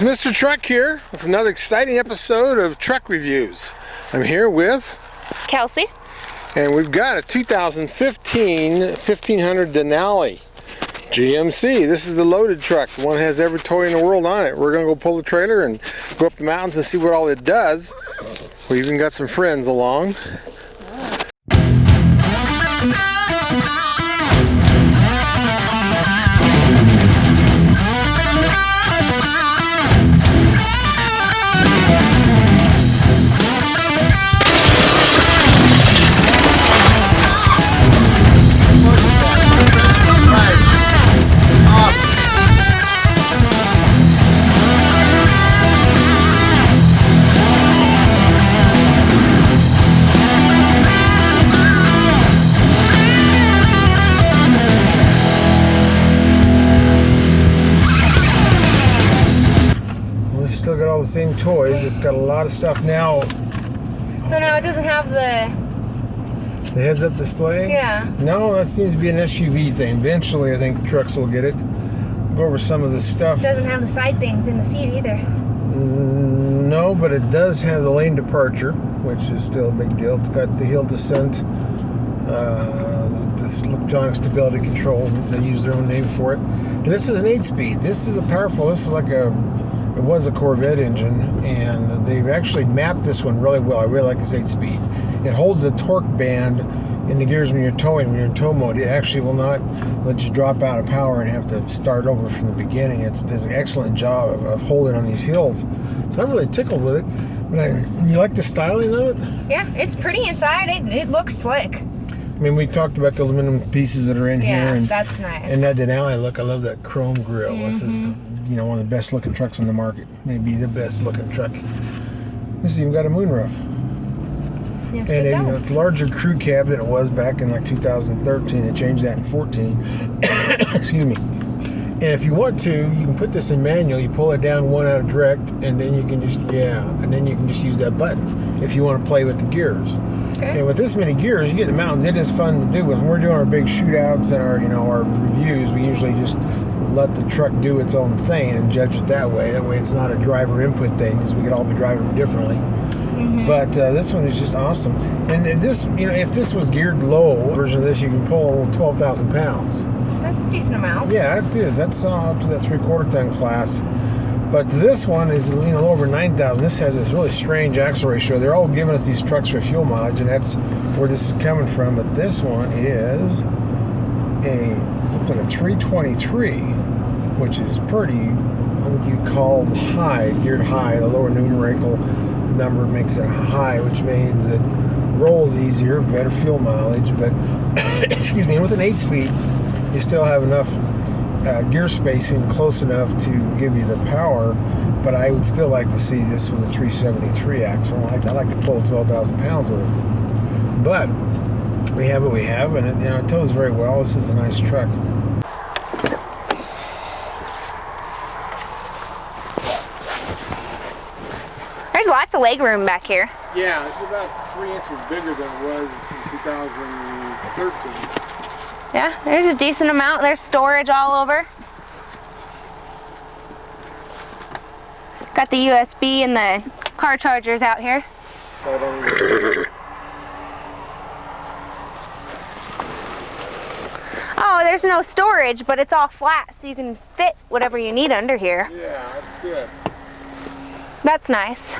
Mr. Truck here with another exciting episode of Truck Reviews. I'm here with Kelsey, and we've got a 2015 1500 Denali GMC. This is the loaded truck. The one that has every toy in the world on it. We're going to go pull the trailer and go up the mountains and see what all it does. We even got some friends along. Still got all the same toys. It's got a lot of stuff now. So now it doesn't have the heads-up display? Yeah. No, that seems to be an SUV thing. Eventually, I think trucks will get it. Go over some of the stuff. It doesn't have the side things in the seat either. No, but it does have the lane departure, which is still a big deal. It's got the hill descent, this electronic stability control. They use their own name for it. And this is an 8-speed. This is like it was a Corvette engine, and they've actually mapped this one really well. I really like this 8-speed. It holds the torque band in the gears when you're towing, when you're in tow mode. It actually will not let you drop out of power and have to start over from the beginning. It does an excellent job of holding on these hills. So I'm really tickled with it. But you like the styling of it? Yeah, it's pretty inside. It looks slick. I mean, we talked about the aluminum pieces that are in here. Yeah, and that's nice. And that Denali look, I love that chrome grille. Mm-hmm. This is, one of the best looking trucks on the market. Maybe the best looking truck. This has even got a moonroof. Yes, And it does. it's a larger crew cab than it was back in like 2013. They changed that in 14. Excuse me. And if you want to, you can put this in manual. You pull it down one out of direct, and then you can just use that button if you want to play with the gears. Okay. And with this many gears, you get in the mountains. It is fun to do with. When we're doing our big shootouts and our reviews, we usually just let the truck do its own thing and judge it that way. That way, it's not a driver input thing, because we could all be driving them differently. Mm-hmm. But this one is just awesome. And this, if this was geared low version of this, you can pull 12,000 pounds. That's a decent amount. Yeah, it is. That's up to that 3/4 ton class. But this one is a little over 9,000. This has this really strange axle ratio. They're all giving us these trucks for fuel mileage, and that's where this is coming from. But this one is looks like a 323, which is pretty, what would you call high, geared high. The lower numerical number makes it high, which means it rolls easier, better fuel mileage. But excuse me, with an 8-speed, you still have enough gear spacing close enough to give you the power. But I would still like to see this with a 373 axle. I like to pull 12,000 pounds with it. But we have what we have, and it tows very well. This is a nice truck. There's lots of leg room back here. Yeah, it's about 3 inches bigger than it was in 2013. Yeah, there's a decent amount. There's storage all over. Got the USB and the car chargers out here. So I don't even... Oh, there's no storage, but it's all flat, so you can fit whatever you need under here. Yeah, that's good. That's nice.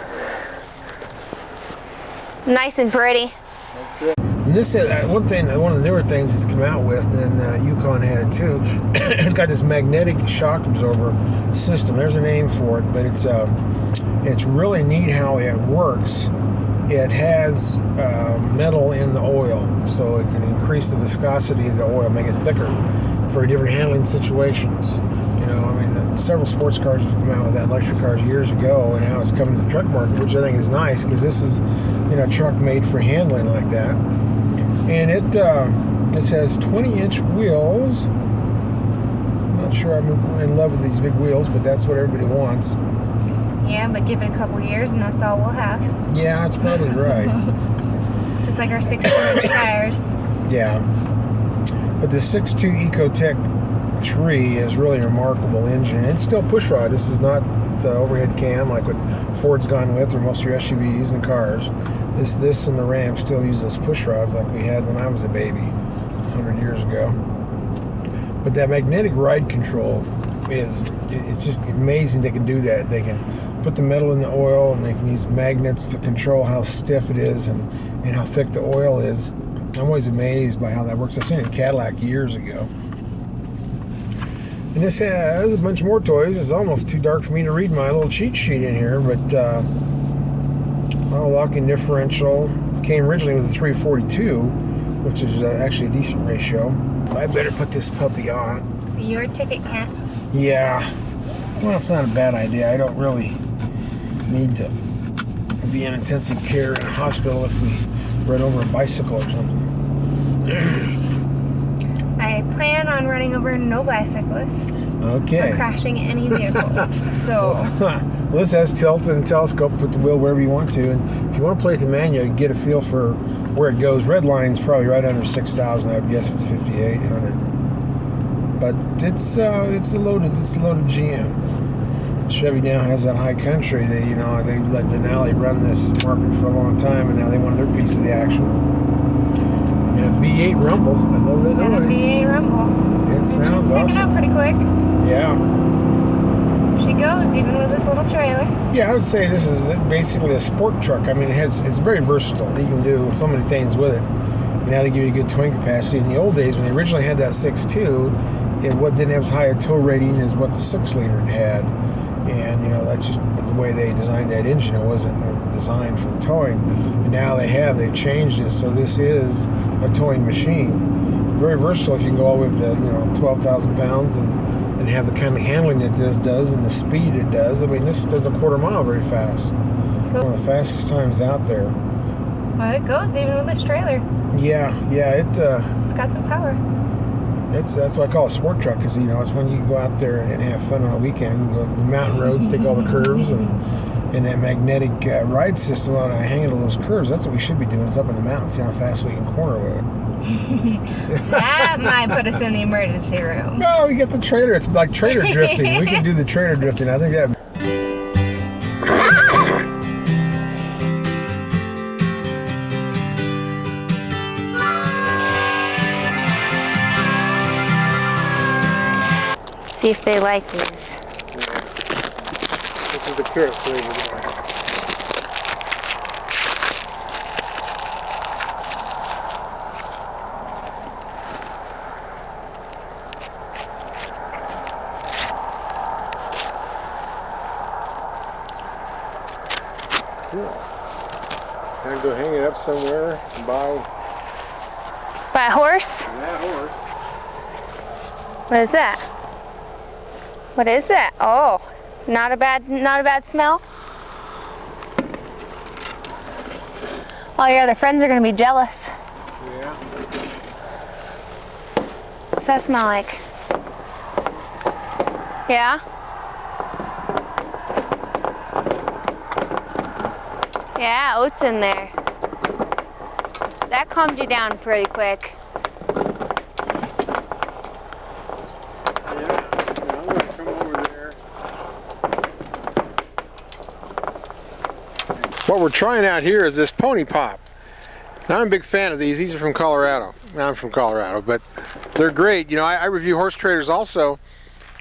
Nice and pretty. That's good. And this is one of the newer things it's come out with, and Yukon had it too. It's got this magnetic shock absorber system. There's a name for it, but it's really neat how it works. It has metal in the oil, so it can increase the viscosity of the oil, make it thicker for different handling situations. Several sports cars have come out with that, electric cars, years ago, and now it's coming to the truck market, which I think is nice, because this is a truck made for handling like that. And this has 20-inch wheels. I'm not sure I'm in love with these big wheels, but that's what everybody wants. Yeah, but give it a couple years and that's all we'll have. Yeah, that's probably right. Just like our 16-inch tires. Yeah. But the 6.2 Ecotec 3 is really a remarkable engine. It's still pushrod. This is not overhead cam like what Ford's gone with, or most of your SUVs and cars. This and the Ram still use those push rods like we had when I was a baby 100 years ago. But that magnetic ride control it's just amazing they can do that. They can put the metal in the oil, and they can use magnets to control how stiff it is and how thick the oil is. I'm always amazed by how that works. I've seen it in Cadillac years ago. And this has a bunch more toys. It's almost too dark for me to read my little cheat sheet in here, but auto locking differential came originally with a 342, which is actually a decent ratio. But I better put this puppy on. Your ticket can't. Yeah. Well, it's not a bad idea. I don't really need to be in intensive care in a hospital if we run over a bicycle or something. I plan on running over no bicyclists. Okay. Or crashing any vehicles. So. Well, this has tilt and telescope. Put the wheel wherever you want to, and if you want to play with the manual, you get a feel for where it goes. Red line's probably right under 6,000. I would guess it's 5,800. But it's a loaded GM. Chevy now has that high country. They let Denali run this market for a long time, and now they want their piece of the action. And a V8 rumble. I love that noise. And a V8 rumble. It sounds She's picking awesome. up pretty quick. Yeah. She goes even with this little trailer. Yeah, I would say this is basically a sport truck. I mean, it's very versatile. You can do so many things with it. And now they give you good towing capacity. In the old days, when they originally had that 6.2, it didn't have as high a tow rating as what the 6-liter had. And, that's just the way they designed that engine. It wasn't designed for towing. And now they've changed it. So this is a towing machine. Very versatile if you can go all the way up to, 12,000 pounds and have the kind of handling that this does and the speed it does. I mean, this does a quarter mile very fast. Cool. One of the fastest times out there. Well, it goes even with this trailer. Yeah, It's got some power. That's why I call it a sport truck, because it's when you go out there and have fun on a weekend. You go to the mountain roads, take all the curves, and that magnetic ride system on to handle those curves. That's what we should be doing, is up in the mountains, see how fast we can corner with it. That might put us in the emergency room. No, we get the trailer. It's like trailer drifting. We can do the trailer drifting. I think that. See if they like these. This is the carrot flavor. Cool. Can I go hang it up somewhere and buy a horse? that horse? What is that? What is that? Oh, not a bad smell. All your other friends are gonna be jealous. Yeah. What's that smell like? Yeah? Yeah, oats in there. That calmed you down pretty quick. What we're trying out here is this Pony Pop. Now, I'm a big fan of these. These are from Colorado. Now, I'm from Colorado, but they're great. I review horse traders also,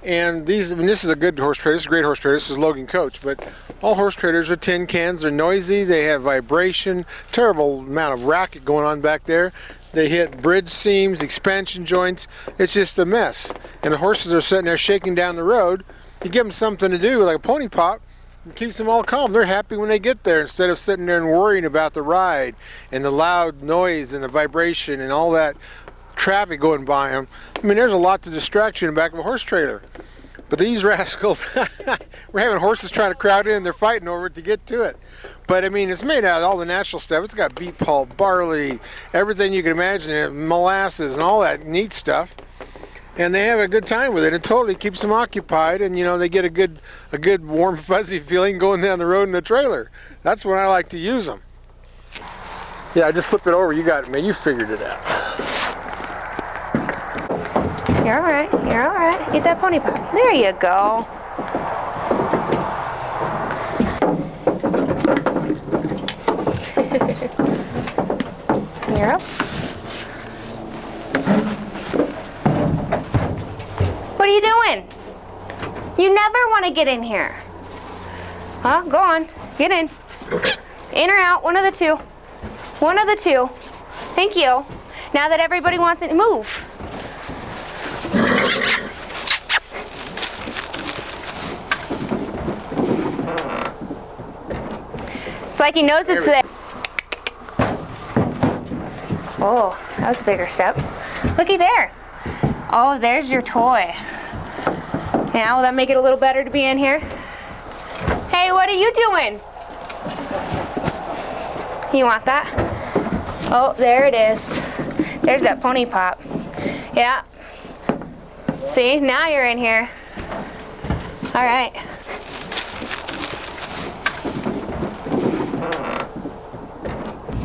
and this is a good horse trader. This is a great horse trader. This is Logan Coach, but all horse traders are tin cans. They're noisy. They have vibration. Terrible amount of racket going on back there. They hit bridge seams, expansion joints. It's just a mess. And the horses are sitting there shaking down the road. You give them something to do, like a Pony Pop. It keeps them all calm. They're happy when they get there, instead of sitting there and worrying about the ride and the loud noise and the vibration and all that traffic going by them. I mean, there's a lot to distract you in the back of a horse trailer. But these rascals, we're having horses trying to crowd in. They're fighting over it to get to it. But I mean, it's made out of all the natural stuff. It's got beet pulp, barley, everything you can imagine, molasses and all that neat stuff. And they have a good time with it. It totally keeps them occupied, and they get a good warm, fuzzy feeling going down the road in the trailer. That's when I like to use them. Yeah, I just flip it over. You got it, man. You figured it out. You're all right. You're all right. Get that Pony Pop. There you go. want to get in here? Huh? Go on. Get in. In or out. One of the two. One of the two. Thank you. Now that everybody wants it, move. It's like he knows it's there. Oh, that was a bigger step. Looky there. Oh, there's your toy. Now, will that make it a little better to be in here? Hey, what are you doing? You want that? Oh, there it is. There's that pony pop. Yeah. See, now you're in here. All right.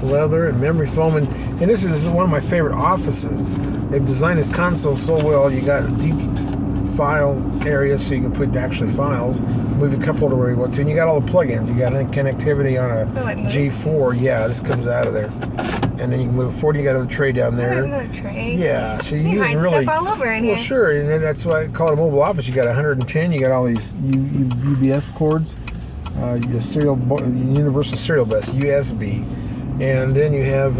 Leather and memory foam, and this is one of my favorite offices. They've designed this console so well. You got a deep file area so you can put actually files, move a cup holder where you want to, and you got all the plugins. You got connectivity on a G4. Yeah, this comes out of there, and then you can move it forward. You got a tray down there. There's another tray. Yeah, so you hide really stuff all over in here. Well, sure, and that's why I call it a mobile office. You got 110. You got all these UBS cords, your universal serial bus USB. And then you have,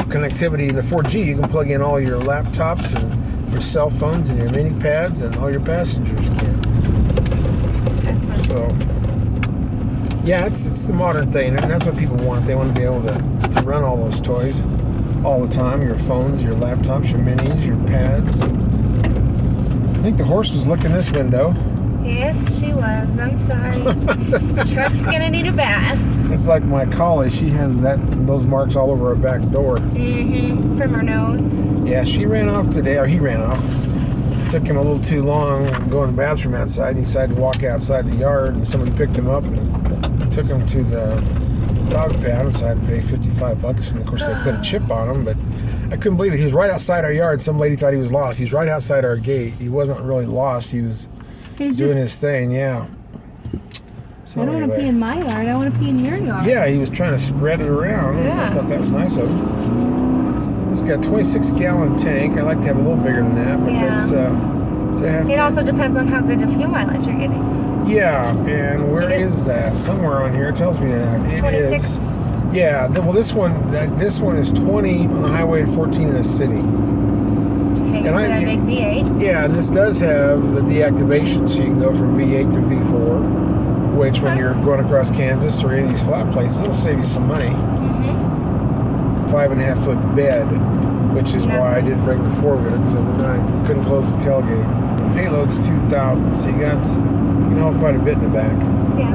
connectivity in the 4G. You can plug in all your laptops and your cell phones and your mini pads, and all your passengers can. That's nice. So, yeah, it's the modern thing, and that's what people want. They want to be able to run all those toys all the time. Your phones, your laptops, your minis, your pads. I think the horse was licking this window. Yes, she was. I'm sorry. The truck's gonna need a bath. It's like my collie. She has those marks all over her back door. Mm-hmm. From her nose. Yeah, she ran off today, or he ran off. Took him a little too long going to the bathroom outside. He decided to walk outside the yard, and somebody picked him up and took him to the dog pound and decided to pay $55. And of course, they put a chip on him, but I couldn't believe it. He was right outside our yard. Some lady thought he was lost. He's right outside our gate. He wasn't really lost. He was doing his thing, yeah. So I don't want to pee in my yard. I want to pee in your yard. Yeah, he was trying to spread it around. Yeah. I thought that was nice of him. It's got a 26-gallon tank. I like to have a little bigger than that, but that's it also depends on how good of fuel mileage you're getting. Yeah, and where is that? Somewhere on here it tells me that. It 26. is. Yeah, well, this one is 20 on the highway and 14 in the city. And for that big V8. Yeah, and this does have the deactivation, so you can go from V8 to V4, which when you're going across Kansas or any of these flat places, it'll save you some money. Mm-hmm. 5.5-foot bed, which is why I didn't bring the 4-wheeler, because I couldn't close the tailgate. The payload's 2,000, so you can haul quite a bit in the back. Yeah.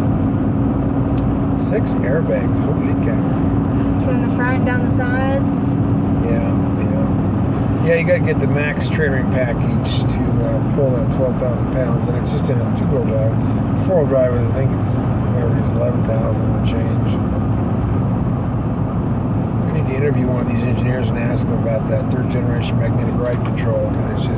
6 airbags, holy cow. 2 in the front, down the sides. Yeah, you got to get the max trailering package to pull that 12,000 pounds, and it's just in a 2-wheel drive. 4-wheel drive, I think it's 11,000 and change. I need to interview one of these engineers and ask them about that 3rd-generation magnetic ride control, because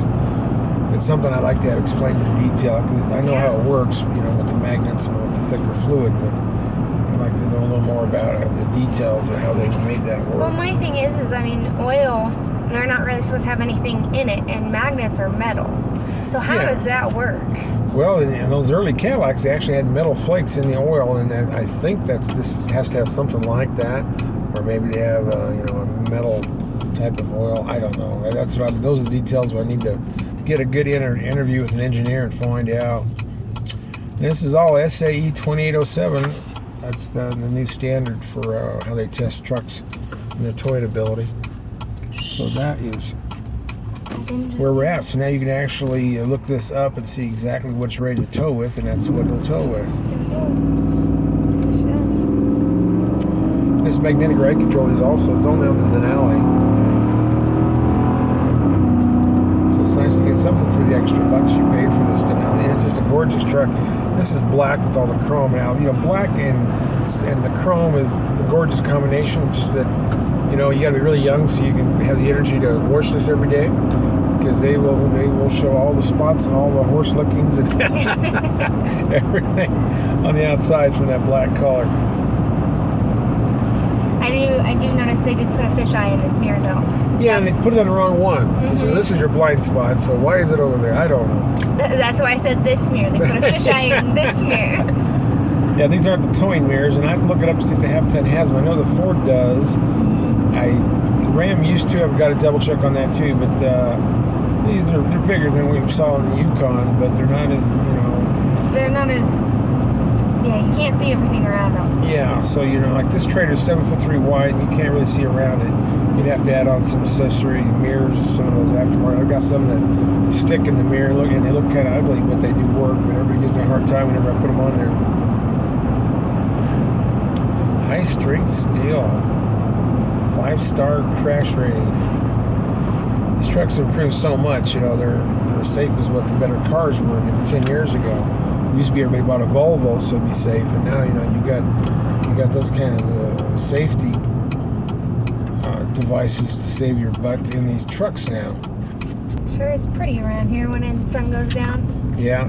it's something I'd like to have explained in detail, because I know how it works, with the magnets and with the thicker fluid, but I'd like to know a little more about the details of how they made that work. Well, my thing is oil, they're not really supposed to have anything in it, and magnets are metal. So how does that work? Well, in those early Cadillacs, they actually had metal flakes in the oil, and I think this has to have something like that, or maybe they have a metal type of oil. I don't know. Those are the details where I need to get a good interview with an engineer and find out. And this is all SAE 2807. That's the new standard for how they test trucks and their towing ability. So that is where we're at. So now you can actually look this up and see exactly what it's ready to tow with, and that's what it'll tow with. This magnetic ride control it's only on the Denali. So it's nice to get something for the extra bucks you pay for this Denali. And it's just a gorgeous truck. This is black with all the chrome now. Black and the chrome is the gorgeous combination, just that you got to be really young so you can have the energy to wash this every day, because they will show all the spots and all the horse lickings and everything on the outside from that black color. I do notice they did put a fisheye in this mirror though. Yeah, and they put it on the wrong one. This is your blind spot, so why is it over there? I don't know. That's why I said this mirror. They put a fisheye in this mirror. Yeah, these aren't the towing mirrors, and I have to look it up to see if the half-ton has them. I know the Ford does. The Ram used to. I've got to double check on that too, but they're bigger than we saw in the Yukon, but they're not as, They're not as... Yeah, you can't see everything around them. Yeah, so, like this trailer's 7'3" wide, and you can't really see around it. You'd have to add on some accessory mirrors or some of those aftermarket. I've got some that stick in the mirror, and they look kind of ugly, but they do work. But everybody gives me a hard time whenever I put them on there. High strength steel, 5-star crash rating. These trucks have improved so much. They're as safe as what the better cars were 10 years ago. It used to be everybody bought a Volvo, so it'd be safe, and now you got those kind of safety devices to save your butt in these trucks now. Sure is pretty around here when the sun goes down. Yeah,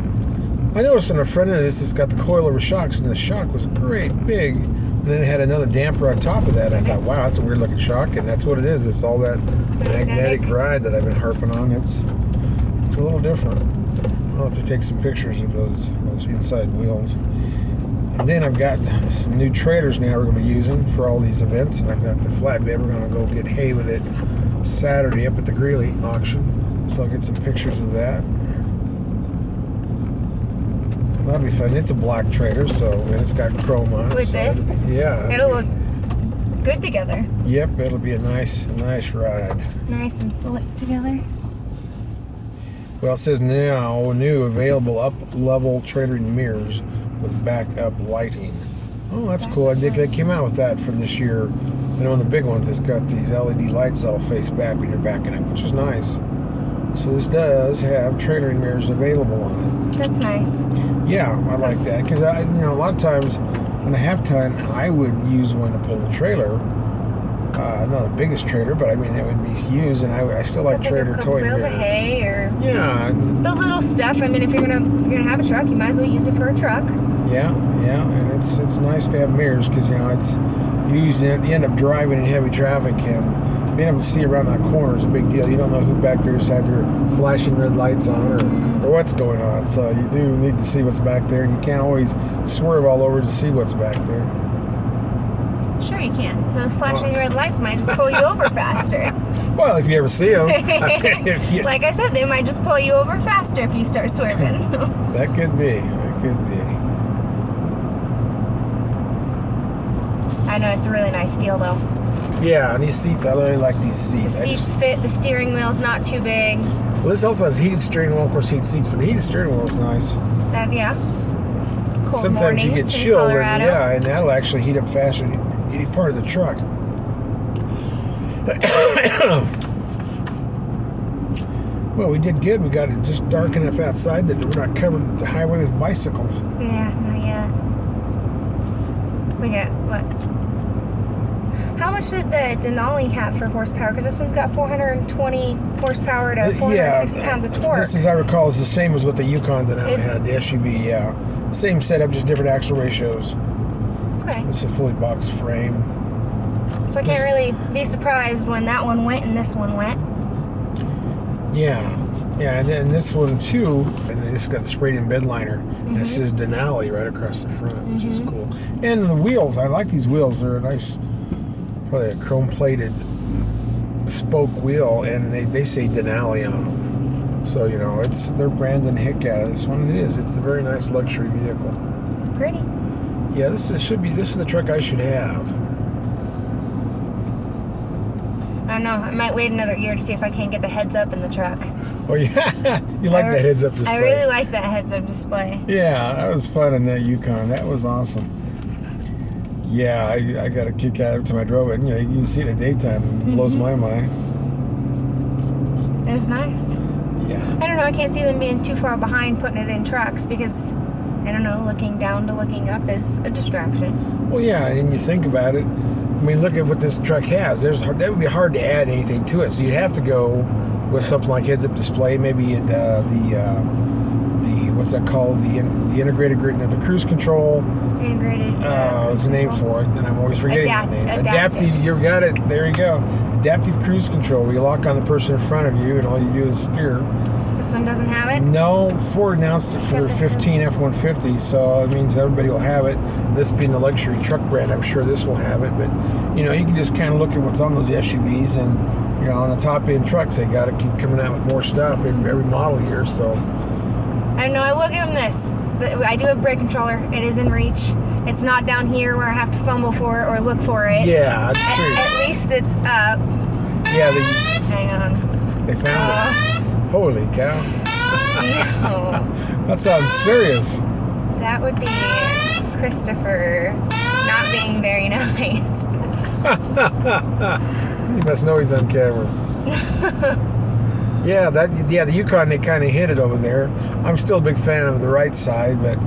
I noticed on a front end of this, it's got the coilover shocks, and the shock was great big, and then it had another damper on top of that. I thought, wow, that's a weird looking shock, and that's what it is. It's all that magnetic ride that I've been harping on. It's a little different. I'll have to take some pictures of those inside wheels. And then I've got some new trailers now we're going to be using for all these events. And I've got the flatbed. We're going to go get hay with it Saturday up at the Greeley auction. So I'll get some pictures of that. That'll be fun. It's a black trailer, so it's got chrome on it. With this? Yeah. It'll look good together. Yep, it'll be a nice ride. Nice and slick together. Well, it says now new available up-level trailer mirrors with backup lighting. Oh, that's cool. I think they came out with that for this year. And one of the big ones has got these LED lights that'll face back when you're backing up, which is nice. So this does have trailer mirrors available on it. That's nice. Yeah, I like that because a lot of times on a half-ton I would use one to pull the trailer. Not the biggest trailer, but I mean it would be used, and I still like trailer towing mirrors. Bales of hay or the little stuff. I mean, if you're gonna have a truck, you might as well use it for a truck. Yeah, and it's nice to have mirrors because you end up driving in heavy traffic, and being able to see around that corner is a big deal. You don't know who back there's had their flashing red lights on or what's going on, so you do need to see what's back there, and you can't always swerve all over to see what's back there. Sure you can. Those flashing red lights might just pull you over faster. Well, if you ever see them. Like I said, they might just pull you over faster if you start swerving. That could be. I know, it's a really nice feel though. Yeah, and these seats, I really like these seats. The seats fit, the steering wheel's not too big. Well, this also has heated steering wheel, of course, heated seats, but the heated steering wheel is nice. Yeah. Cold Sometimes you get chilled, and that'll actually heat up faster than any part of the truck. Well, we did good. We got it just dark enough outside that we're not covered the highway with bicycles. Yeah, not yet. We got what? How much did the Denali have for horsepower? Because this one's got 420 horsepower to 460 pounds of torque. This, as I recall, is the same as what the Yukon Denali had, the SUV, yeah. Same setup, just different axle ratios. Okay. It's a fully boxed frame. So I can't really be surprised when that one went and this one went. Yeah, and then this one too, and it's got the sprayed-in bed liner, and it says Denali right across the front, which is cool. And the wheels, I like these wheels. They're a nice, probably a chrome-plated spoke wheel, and they say Denali on them. So they're branding the heck out of this one. It is. It's a very nice luxury vehicle. It's pretty. Yeah, this is the truck I should have. I don't know. I might wait another year to see if I can't get the heads-up in the truck. Oh, yeah, you like that heads-up display. I really like that heads-up display. Yeah, that was fun in that Yukon. That was awesome. Yeah, I got a kick out of it till I drove it. You can see it in the daytime. It blows my mind. It was nice. Yeah. I don't know. I can't see them being too far behind putting it in trucks because, I don't know, looking down to looking up is a distraction. Well, yeah, and you think about it. I mean, look at what this truck has. That would be hard to add anything to it. So you'd have to go with something like heads-up display, maybe the what's that called? The integrated grid, the cruise control. Integrated. What's the name for it? And I'm always forgetting the name. Adaptive. You got it. There you go. Adaptive cruise control, where you lock on the person in front of you, and all you do is steer. This one doesn't have it? No, Ford announced it for 15 F-150, so it means everybody will have it. This being the luxury truck brand, I'm sure this will have it. But, you know, you can just kind of look at what's on those SUVs, and, you know, on the top-end trucks, they got to keep coming out with more stuff every model year, so. I don't know, I will give them this. I do have brake controller. It is in reach. It's not down here where I have to fumble for it or look for it. Yeah, that's true. At least it's up. Yeah, hang on. They found it. Holy cow. No. That sounds serious. That would be Christopher not being very nice. You must know he's on camera. Yeah, the Yukon, they kind of hit it over there. I'm still a big fan of the right side, but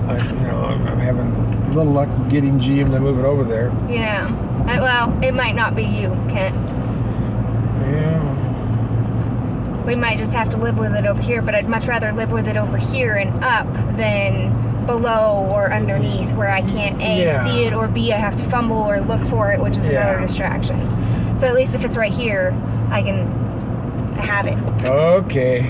I'm having a little luck getting GM to move it over there. Yeah. Well, it might not be you, Kent. Yeah. We might just have to live with it over here, but I'd much rather live with it over here and up than below or underneath where I can't see it, or B, I have to fumble or look for it, which is another distraction. So at least if it's right here, I can have it. Okay.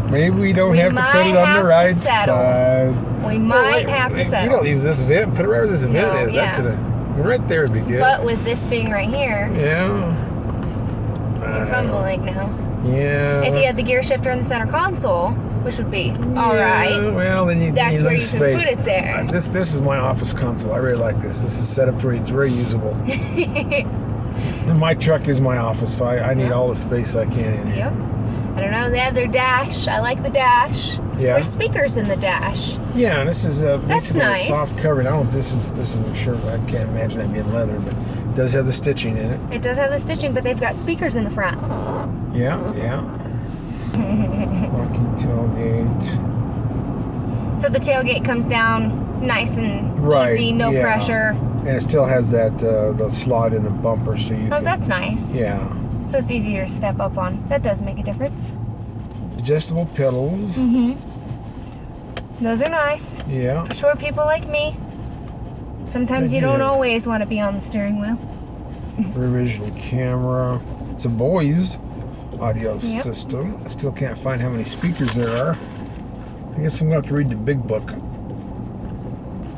Maybe we don't have to put it on the right side. We might have to settle. You don't use this vent. Put it right where this vent is. Yeah. That's right there would be good. But with this being right here, yeah. you're fumbling now. Yeah. If you had the gear shifter in the center console, which would be all right. Well, then you That's where you lose can space. put it there. This is my office console. I really like this. This is set up to where it's very usable. And my truck is my office, so I need all the space I can in here. Yep. I don't know. They have their dash. I like the dash. Yeah. There's speakers in the dash. Yeah, and this is basically nice. a soft cover. I don't know if this is. I'm sure I can't imagine that being leather, but it does have the stitching in it. It does have the stitching, but they've got speakers in the front. Yeah. Locking tailgate. So the tailgate comes down nice and easy, no pressure. And it still has that the slot in the bumper, so you. Oh, that's nice. Yeah. So it's easier to step up on. That does make a difference. Adjustable pedals. Those are nice. Yeah. For short people like me. Sometimes you don't always want to be on the steering wheel. Rear vision camera. It's a Bose audio system. I still can't find how many speakers there are. I guess I'm going to have to read the big book.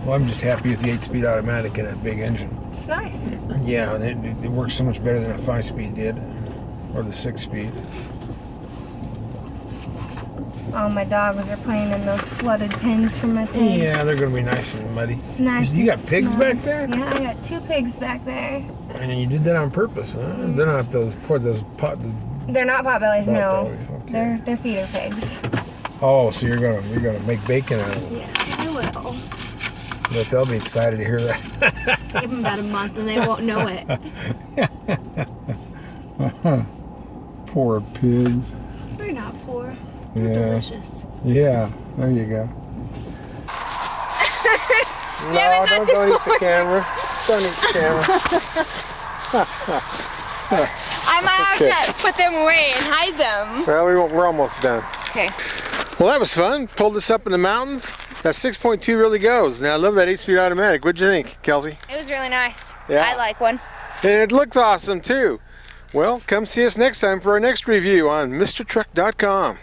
Well, I'm just happy with the 8-speed automatic in that big engine. It's nice. Yeah, it works so much better than a 5-speed did. Or the 6-speed. All my dogs are playing in those flooded pins from my pigs. Yeah, they're going to be nice and muddy. Nice. You got pigs back there? Yeah, I got 2 pigs back there. And you did that on purpose, huh? They're not those They're not potbellies, no. Potbellies, okay. They're feeder pigs. Oh, so you're gonna make bacon out of them. Yeah, I will. But they'll be excited to hear that. Give them about a month and they won't know it. Poor pigs. They're not poor. They're delicious. Yeah, there you go. Yeah, no, don't eat the camera. Don't eat the camera. I might have to put them away and hide them. Well, we're almost done. Okay. Well, that was fun. Pulled this up in the mountains. That 6.2 really goes. Now, I love that 8-speed automatic. What'd you think, Kelsey? It was really nice. Yeah. I like one. And it looks awesome, too. Well, come see us next time for our next review on MrTruck.com.